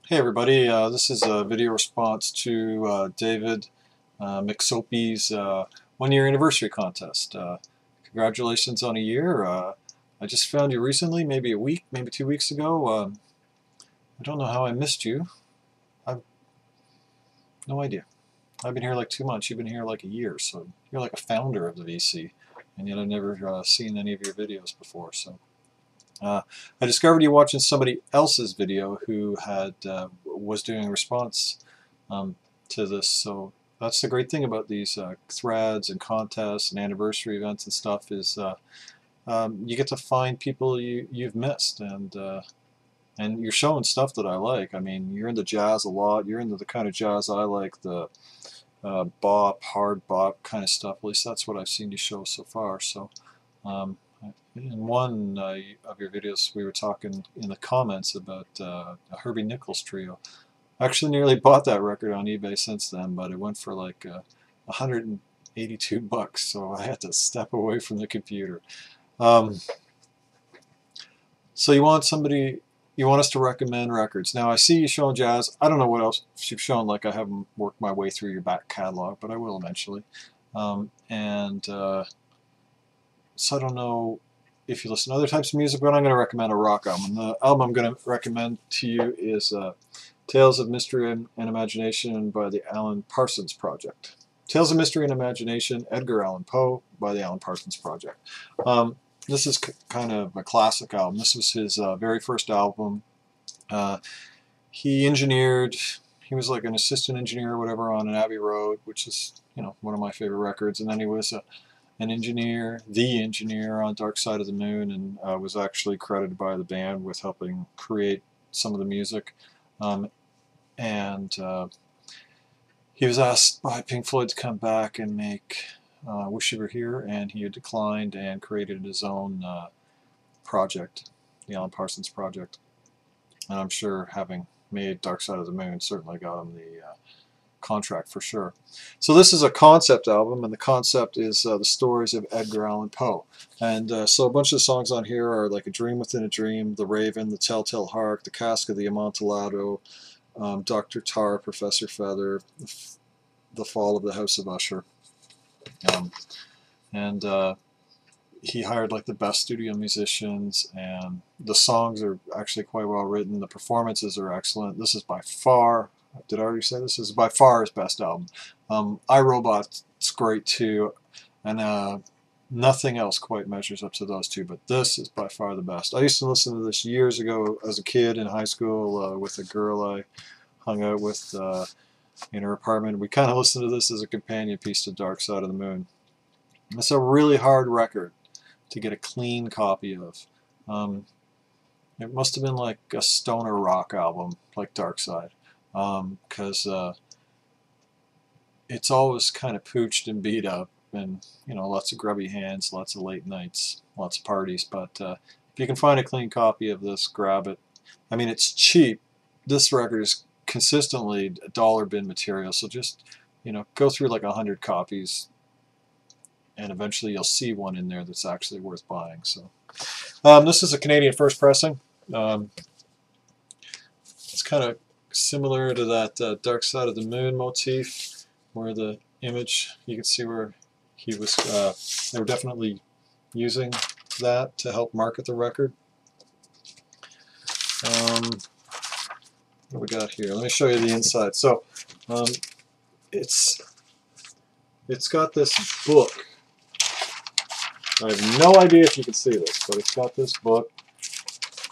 Hey everybody, this is a video response to David McSoappy's 1-year anniversary contest. Congratulations on a year. I just found you recently, maybe a week, maybe 2 weeks ago. I don't know how I missed you. I've no idea. I've been here like 2 months, you've been here like a year, so you're like a founder of the VC, and yet I've never seen any of your videos before. So. I discovered you watching somebody else's video who had was doing a response to this. So that's the great thing about these threads and contests and anniversary events and stuff is you get to find people you've missed, and you're showing stuff that I like. I mean, you're into jazz a lot. You're into the kind of jazz I like, the bop, hard bop kind of stuff. At least that's what I've seen you show so far. So. In one of your videos, we were talking in the comments about a Herbie Nichols trio. I actually nearly bought that record on eBay since then, but it went for like $182, so I had to step away from the computer. So you want us to recommend records. Now I see you showing jazz. I don't know what else you've shown. Like, I haven't worked my way through your back catalog, but I will eventually. So I don't know if you listen to other types of music, but I'm going to recommend a rock album. The album I'm going to recommend to you is Tales of Mystery and Imagination by the Alan Parsons Project. Tales of Mystery and Imagination, Edgar Allan Poe by the Alan Parsons Project. This is kind of a classic album. This was his very first album. He was like an assistant engineer or whatever on an Abbey Road, which is, you know, one of my favorite records. And then he was the engineer on Dark Side of the Moon, and was actually credited by the band with helping create some of the music. He was asked by Pink Floyd to come back and make Wish You Were Here, and he had declined and created his own project, the Alan Parsons Project. And I'm sure having made Dark Side of the Moon certainly got him the contract for sure. So this is a concept album, and the concept is the stories of Edgar Allan Poe. And so a bunch of the songs on here are like A Dream Within a Dream, The Raven, The Telltale Hark, The Cask of the Amontillado, Dr. Tar, Professor Feather, The Fall of the House of Usher. He hired like the best studio musicians, and the songs are actually quite well written. The performances are excellent. This is by far, did I already say this? Is by far his best album. iRobot's great too, and nothing else quite measures up to those two, but this is by far the best. I used to listen to this years ago as a kid in high school with a girl I hung out with in her apartment. We kind of listened to this as a companion piece to Dark Side of the Moon. It's a really hard record to get a clean copy of. It must have been like a stoner rock album, like Dark Side. Because it's always kind of pooched and beat up, and you know, lots of grubby hands, lots of late nights, lots of parties. But if you can find a clean copy of this, grab it. I mean, it's cheap. This record is consistently $1 bin material, so just, you know, go through like 100 copies, and eventually you'll see one in there that's actually worth buying. So this is a Canadian first pressing. It's kind of similar to that Dark Side of the Moon motif, where the image, you can see where he was, they were definitely using that to help market the record. What do we got here? Let me show you the inside. So it's got this book. I have no idea if you can see this, but it's got this book,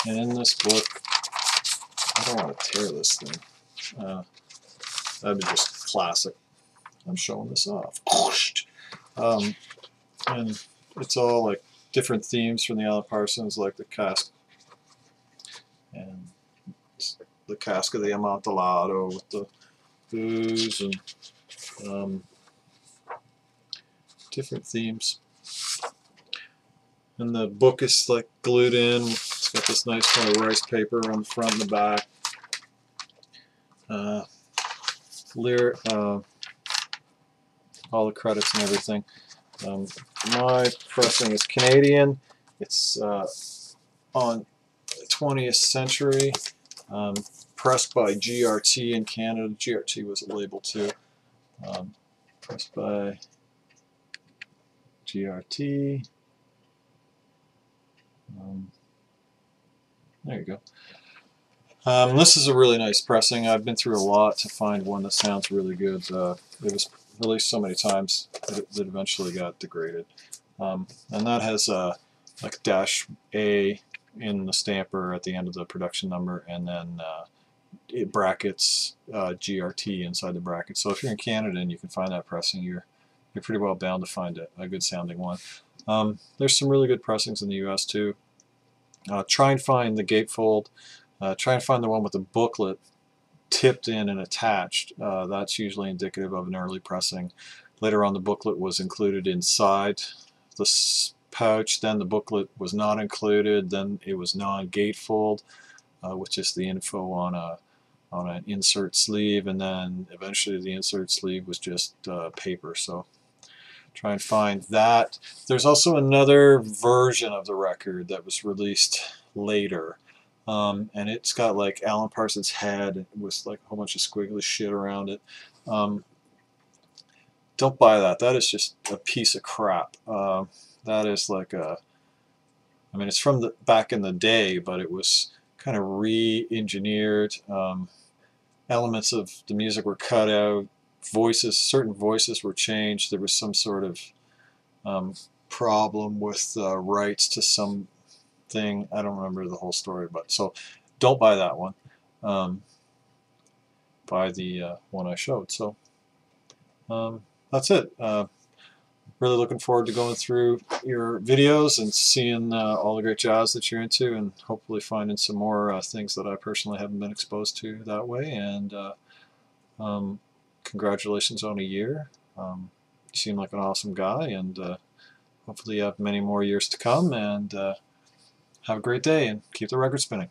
and in this book, I don't want to tear this thing. That'd be just classic. I'm showing this off. And it's all like different themes from the Alan Parsons, like the cask and the Cask of the Amontillado with the booze and different themes. And the book is like glued in. It's got this nice kind of rice paper on the front and the back. All the credits and everything. My pressing is Canadian. It's on 20th Century, Pressed by GRT in Canada. GRT was a label too. Pressed by GRT. There you go. This is a really nice pressing. I've been through a lot to find one that sounds really good. It was released so many times that it eventually got degraded. And that has like dash A in the stamper at the end of the production number, and then it brackets GRT inside the bracket. So if you're in Canada and you can find that pressing, you're pretty well bound to find a good sounding one. There's some really good pressings in the US too. Try and find the gatefold. Try and find the one with the booklet tipped in and attached. That's usually indicative of an early pressing. Later on, the booklet was included inside the pouch. Then the booklet was not included. Then it was non-gatefold, which is the info on an insert sleeve. And then eventually the insert sleeve was just paper. So try and find that. There's also another version of the record that was released later. And it's got like Alan Parsons' head with like a whole bunch of squiggly shit around it. Don't buy that. That is just a piece of crap. That is like I mean, it's from back in the day, but it was kind of re-engineered. Elements of the music were cut out. Certain voices were changed. There was some sort of problem with rights to some thing. I don't remember the whole story, but so don't buy that one. Buy the one I showed. So that's it. Really looking forward to going through your videos and seeing all the great jazz that you're into, and hopefully finding some more things that I personally haven't been exposed to that way. And congratulations on a year. You seem like an awesome guy, and hopefully you have many more years to come. And have a great day and keep the record spinning.